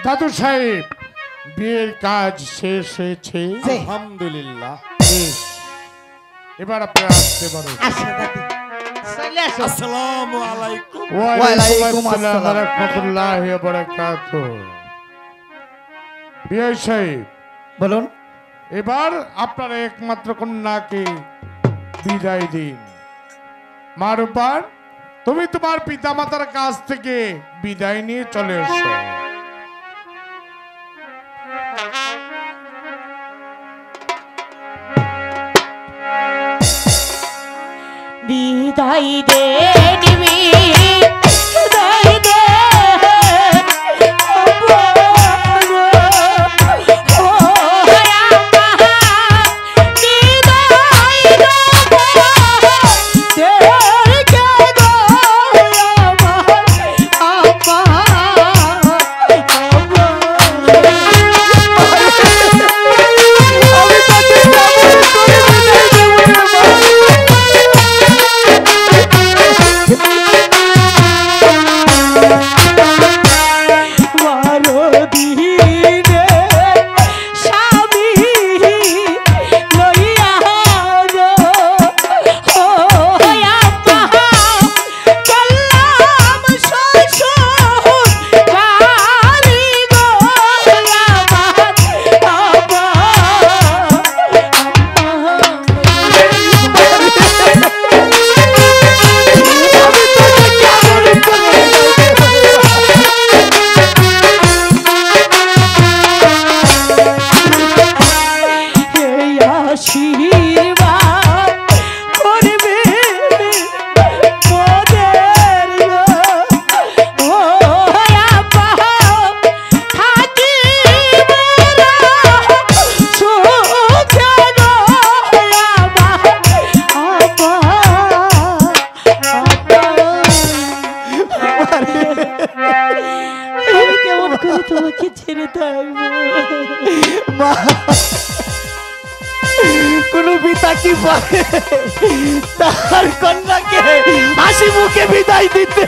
দাদু সাহেব, বিয়ের কাজ শেষ হয়েছে আলহামদুলিল্লাহ। এবার আপনারা আসতে পারেন। আসসালামু আলাইকুম। ওয়ালাইকুম আসসালাম ওয়া রাহমাতুল্লাহি ওয়া বারাকাতুহু। বিয়ে সাহেব বলুন। এবার আপনার একমাত্র কন্যাকে বিদায় দিন। মারুপান, তুমি তোমার পিতামাতার কাছ থেকে বিদায় নিয়ে চলে এসো। বিদায় দে দিবি, বিদায় দে তোমাকে ছেড়ে থাকবো। কোন পিতা কি পারে তার কন্যাকে হাসি মুখে বিদায় দিতে?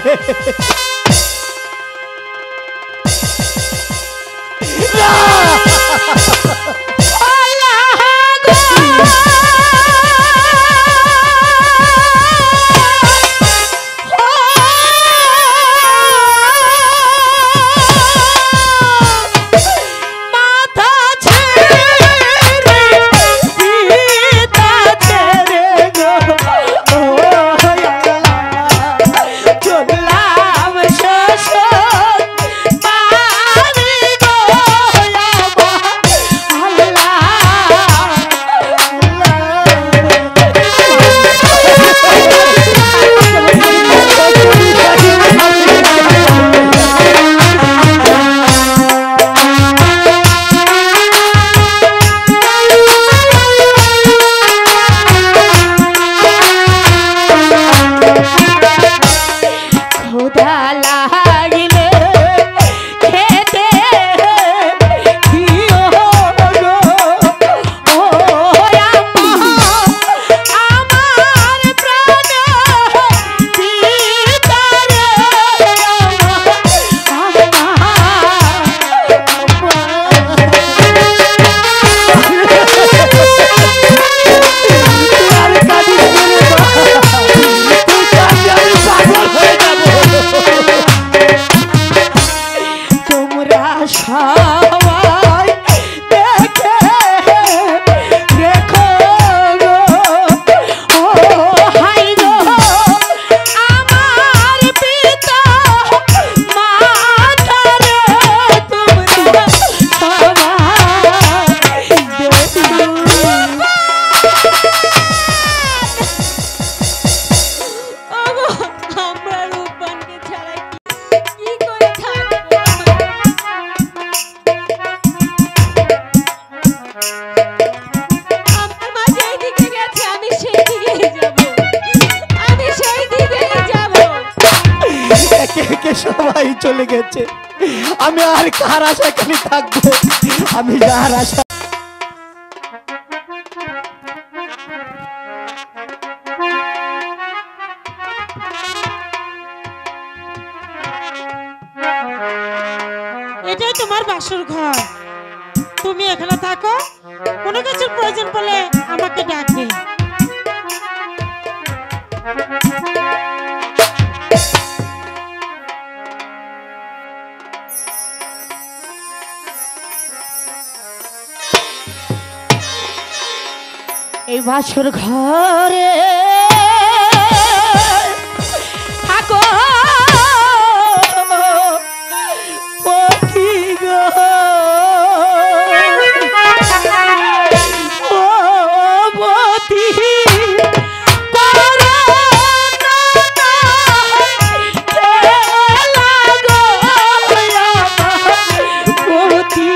সবাই চলে গেছে, আমি আর কার আশায় খালি থাকবো? আমি যার আশা এটাই তোমার বাসর ঘর, তুমি এখানে থাকো, কোনো কিছুর প্রয়োজন পড়লে আমাকে ডাকবে। এই বাসর ঘরে থাকো পথি গো, ও পথি করো না খেলা গো পথি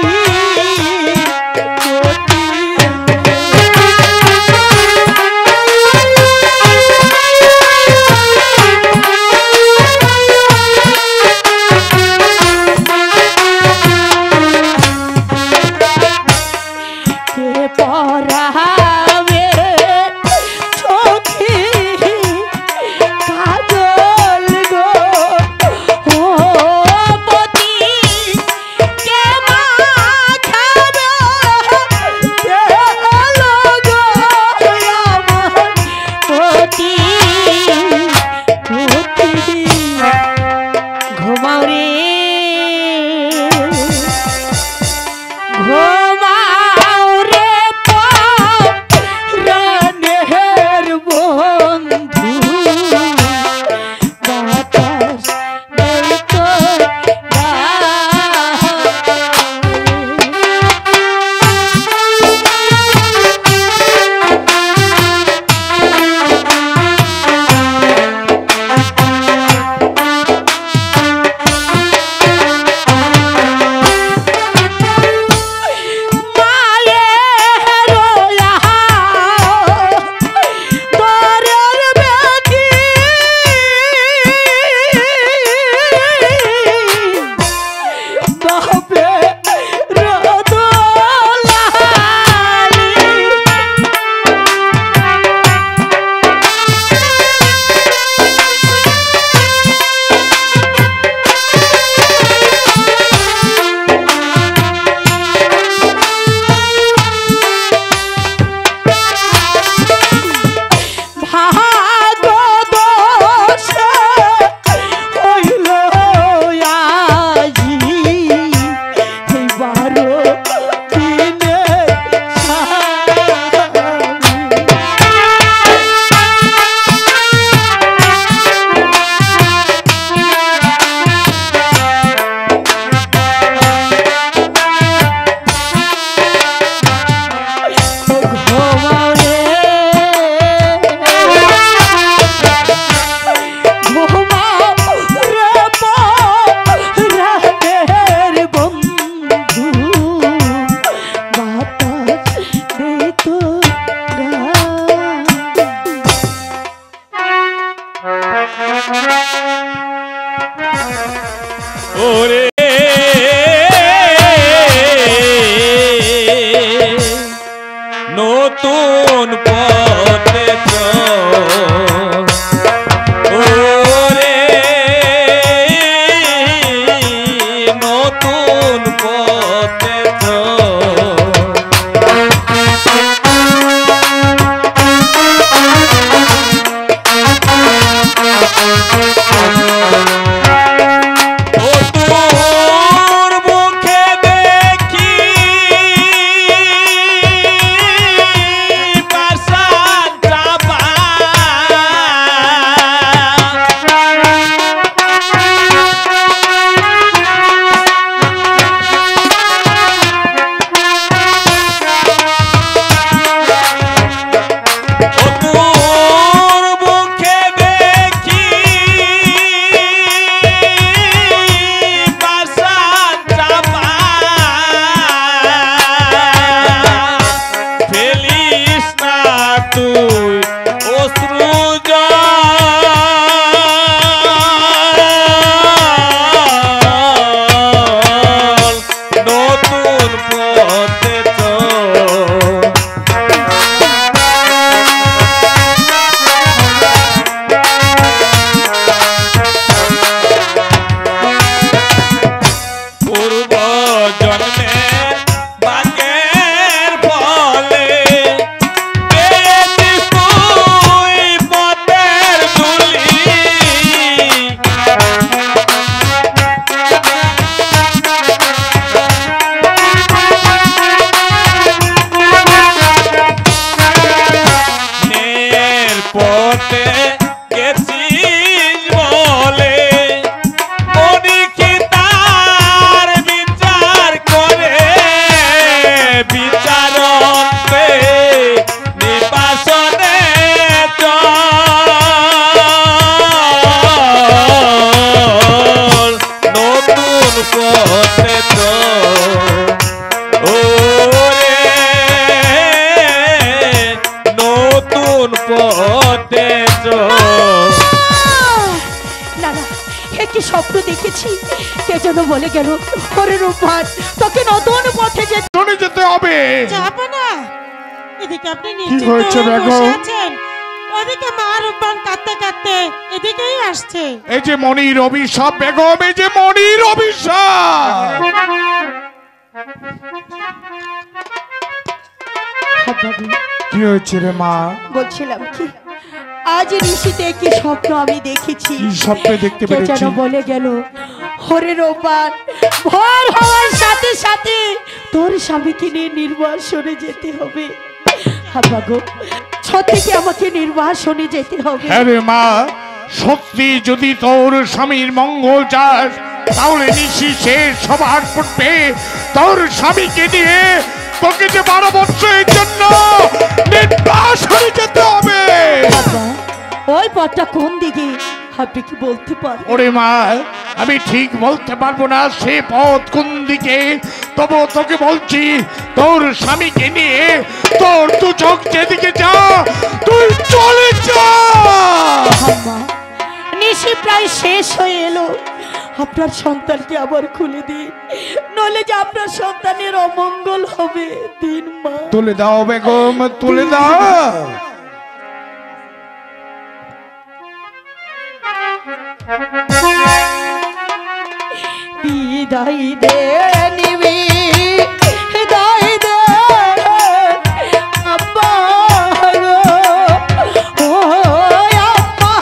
নতুন পথে ওরে নতুন পথে ও একটি স্বপ্ন দেখেছি। কে যেন বলে গেল, ওরে রূপবান তোকে নতুন পথে যেতে শুনে যেতে হবে। যাবো না। এদিকে আপনি কি হয়েছে নিশ্চিন্ত হয়ে বেগম? বসে আছেন, ওদিকে মা রূপবান কাঁদতে কাঁদতে এদিকেই আসছে। এই যে মনির অভিশাপ বেগম, এই যে মনির অভিশাপ। কি হয়েছে রে মা? বলছিলাম কি, আজ নিশিতে কি স্বপ্ন আমি দেখেছি। কি স্বপ্নে দেখতে কে পেরেছি? যেন বলে গেল, হরে রূপবান ভোর হওয়ার সাথে সাথে তোর স্বামীকে নিয়ে নির্বাসনে যেতে হবে। হাব্বা গো, সত্যি কি আমাকে নির্বাসনে যেতে হবে? হ্যাঁ রে মা, সত্যি যদি তোর স্বামীর মঙ্গল চাস তাহলে নিশি শেষ সবার পূর্বে তোর স্বামীকে নিয়ে তোকে যে 12 বছরের জন্য নির্বাসনে যেতে হবে। বাবা, ওই পথটা কোন দিকে আপনি কি বলতে পারেন? ওরে মা, আমি ঠিক বলতে পারবো না সে পথ কোন দিকে, তবু তোকে বলছি তোর স্বামীকে নিয়ে তোর দু চোখ যেদিকে যা তুই চলে যা। আম্মা, নিশি প্রায় শেষ হয়ে এলো, আপনার সন্তানকে আবার খুলে দিন, নইলে যে আপনার সন্তানের অমঙ্গল হবে। দিন মা, তুলে দাও বেগম, তুলে দাও। বিদায় দে নিবি, বিদায় দে আব্বা গো, ও আব্বা,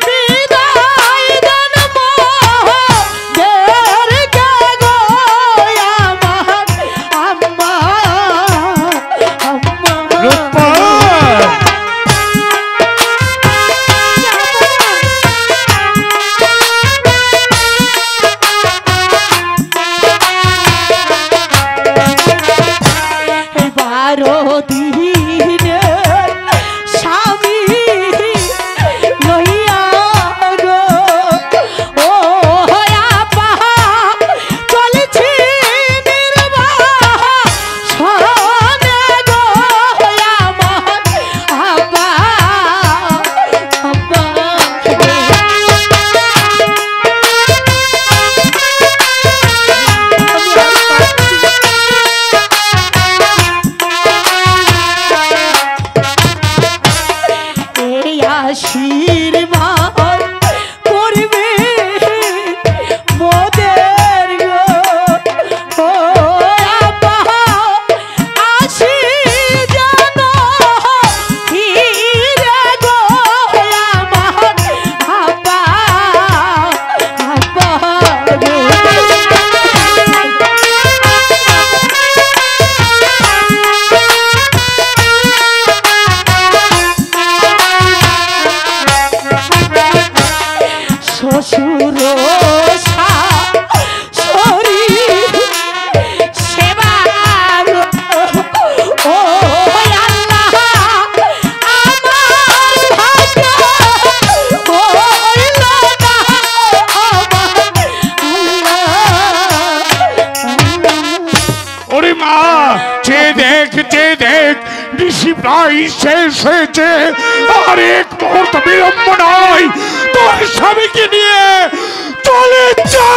বিদায় দেন মোদের কে গো আমার আম্মা, আম্মা। রূপা, নিশি প্রায় শেষ হয়েছে, আর এক মুহূর্ত বিলম্ব নয়, তোর স্বামীকে নিয়ে চলে যা।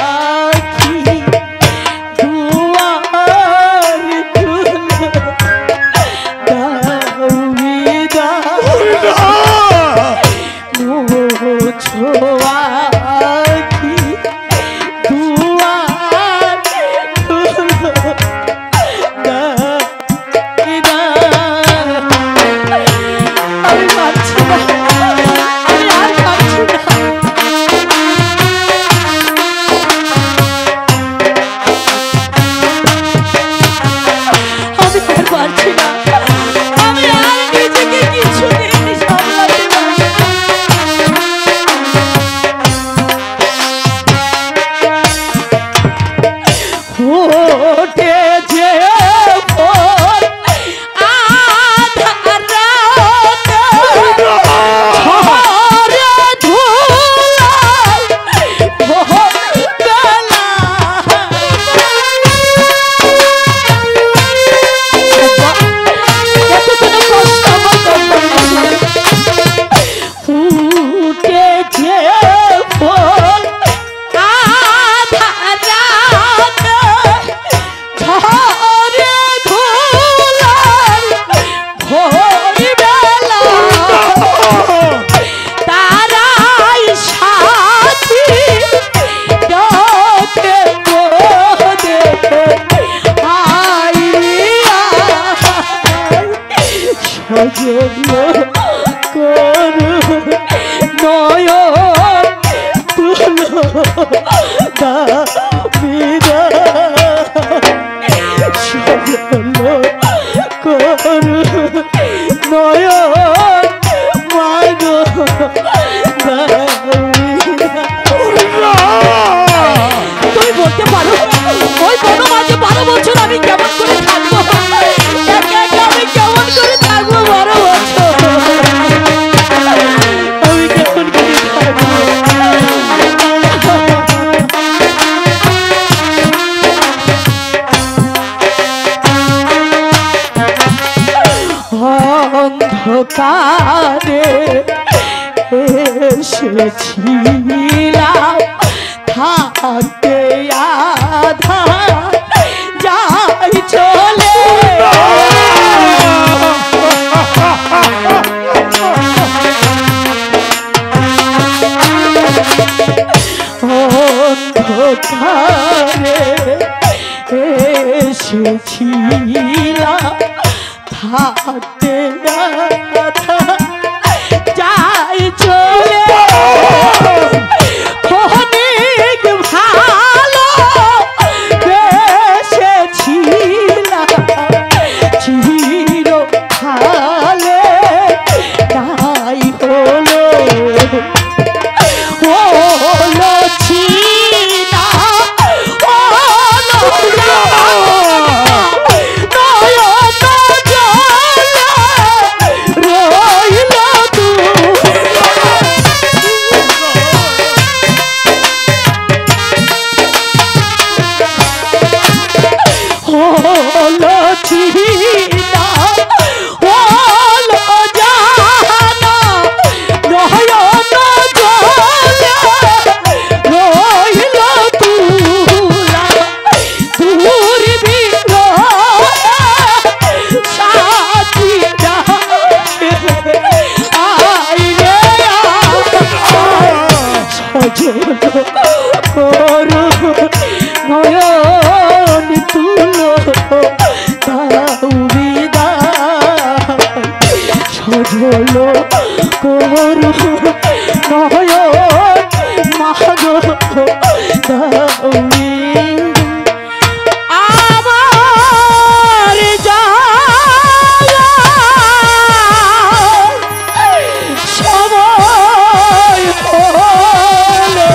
আখি দুয়া সজল করু নয়ন তুলো দাবিদা সজল করু নয়ন মাগো তুমি বলতে পারো ওই কোনো মাঝে 12 বছর আমি কেমন করে থাকবো একা একা আমি কেমন করে থাকবো 12 বছর আমি কেমন করে থাকবো অন্ধকারে এসেছিলাম থাকতে আধা যাই চলে অন্ধকারে এসেছিলাম থাকতে আধা যাই চলে অনেক ভালো বেসেছিলাম চিরকালে তাই হলো হলো চিনা হলো নয়ন তুলো দাউবিদা সজল করু নয়ন মাগো দাউবি আমার সময় হলো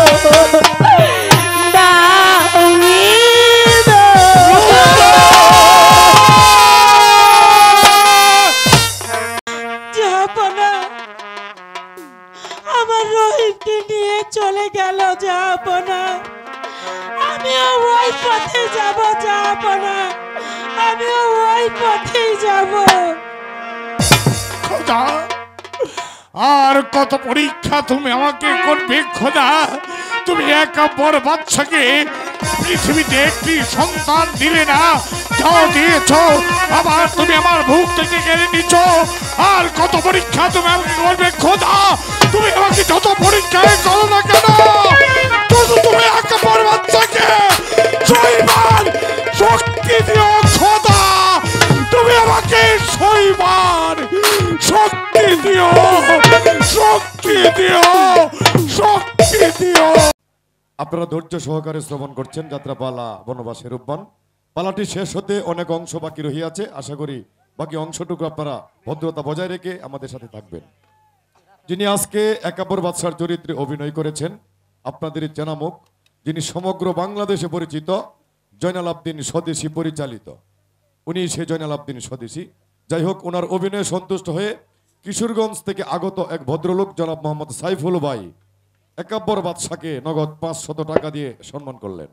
আমার রহিমকে নিয়ে চলে গেল জাহাপনা আমিও ওই পথে যাব জাহাপনা আমিও ওই পথেই যাব খোদা আর কত পরীক্ষা তুমি আমাকে করবে খোদা তুমি একা বড় বাচ্চাকে পৃথিবীতে একটি সন্তান দিলে না যাও দিয়েছ আবার তুমি আমার বুক থেকে কেড়ে নিচ্ছ আর কত পরীক্ষা তুমি আমাকে করবে খোদা তুমি আমাকে যত পরীক্ষায় করো না কেন তত তুমি একা বড় বাচ্চাকে সইবার শক্তি দিও খোদা তুমি আমাকে সইবার শক্তি দিও শক্তি দিও শক্তি দিও। আপনারা ধৈর্য সহকারে শ্রবণ করছেন যাত্রাপালা বনবাসের উদ্যান। পালাটি শেষ হতে অনেক অংশ বাকি রহিয়াছে, আশা করি বাকি অংশটুকু আপনারা ভদ্রতা বজায় রেখে আমাদের সাথে থাকবেন। যিনি আজকে একাব্বর বাদশার চরিত্রে অভিনয় করেছেন আপনাদের চেনা মুখ, যিনি সমগ্র বাংলাদেশে পরিচিত জয়নাল আবদিন স্বদেশী পরিচালিত, উনি সে জয়নাল আবদিন স্বদেশী। যাই হোক, ওনার অভিনয়ে সন্তুষ্ট হয়ে কিশোরগঞ্জ থেকে আগত এক ভদ্রলোক জনাব মোহাম্মদ সাইফুল ভাই একাব্বর বাদশাকে নগদ 500 টাকা দিয়ে সম্মান করলেন।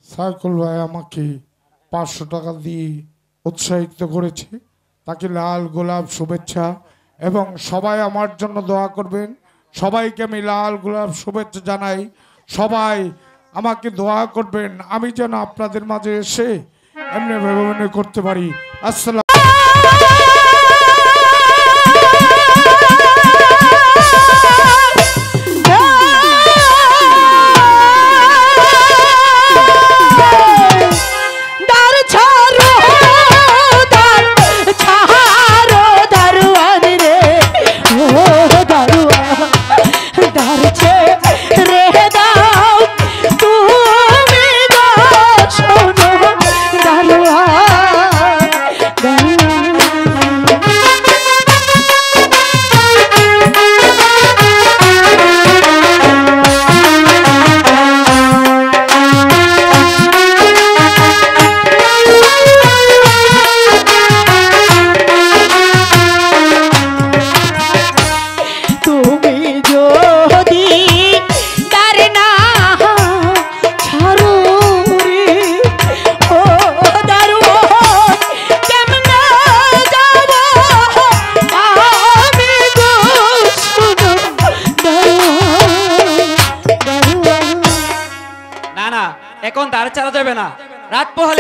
সাইফুল ভাই আমাকে 500 টাকা দিয়ে উৎসাহিত করেছে, তাকে লাল গোলাপ শুভেচ্ছা এবং সবাই আমার জন্য দোয়া করবেন। সবাইকে আমি লাল গোলাপ শুভেচ্ছা জানাই, সবাই আমাকে দোয়া করবেন আমি যেন আপনাদের মাঝে এসে এমনি ভেবে করতে পারি। আসসালাম।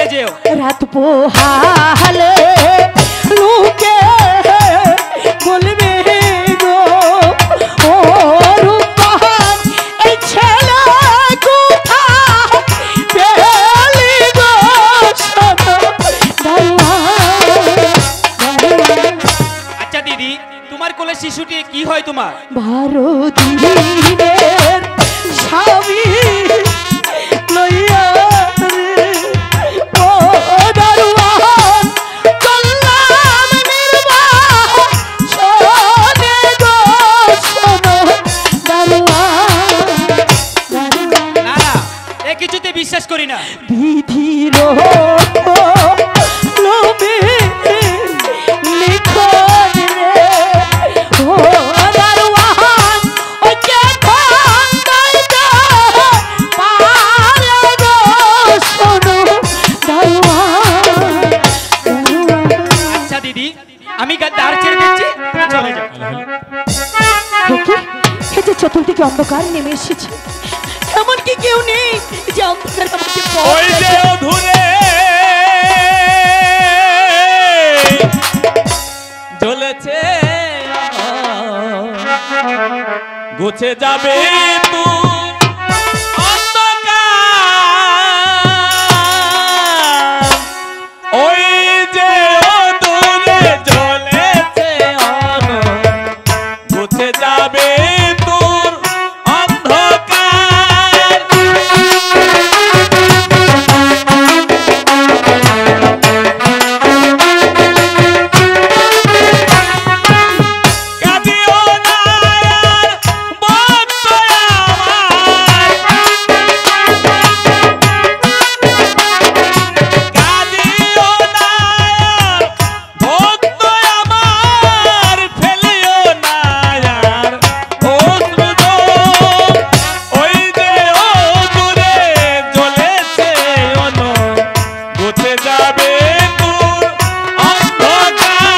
সাবধানে যেও। রাত পোহালে লোকে বলবে গো ও রূপবান এই ছেলে কোথায় পেলি গো শোনো দারোয়ান। আচ্ছা দিদি, তোমার কোলে শিশুটি কি হয় তোমার? 12 দিনের স্বামী লইয়া রে ও দারোয়ান চললাম নির্বাসনে গো শোনো দারোয়ান। না না, এ কিছুতে বিশ্বাস করি না। বিধির লোভে লিখন রে ও দারোয়ান ওই যে খন্দাইতে পারে গো শোনো দারোয়ান। আচ্ছা দিদি, আমি দাঁড় ছেড়ে দিচ্ছি, তুমি চলে যাও। দেখি এই যে চতুর্দিকে অন্ধকার নেমে এসেছে, এমন কি কেউ নেই যে অন্ধকার আমাকে পথ ওই যে দেখায়? অধুরে জ্বলেছে গুছে যাবে তু অন্ধকার। ওই যে অধুরে জ্বলেছে গুছে যাবে তোর অন্ধকার। কাঁদিও না আর বন্ধ আমার, কাঁদিও না আর বন্ধ আমার, ফেলিও না আর অশ্রু জল। ওই যে অদূরে জ্বলেছে গুছে যাবে তোর অন্ধকার।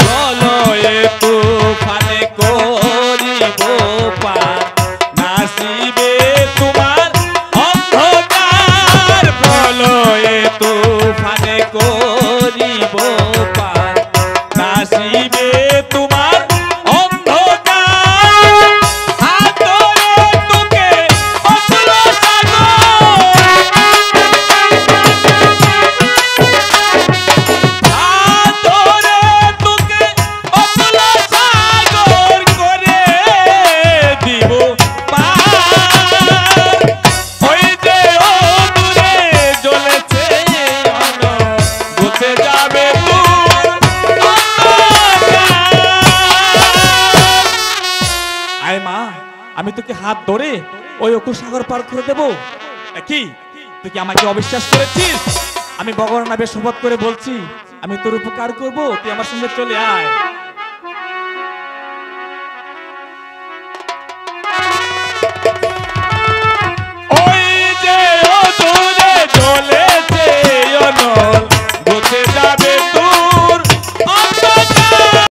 প্রলয়ে তুফানে করিব পার, নাসিবে তোমার অন্ধকার। প্রলয়ে তুফানে করিব পার, নাসিবে তোমার অন্ধকার। হাত ধরে তোকে অতুল সাগর, হাত ধরে তোকে অতুল সাগর করে দিব পার। ওই যে অদূরে জ্বলেছে গুছে যাবে তোর অন্ধকার। আয় মা, আমি তোকে হাত ধরে ওই অকুল সাগর পার করে দেবো। কি তুই কি আমাকে অবিশ্বাস করেছিস? আমি ভগবানের নামে শপথ করে বলছি, আমি তোর উপকার করব, তুই আমার সঙ্গে চলে আয়।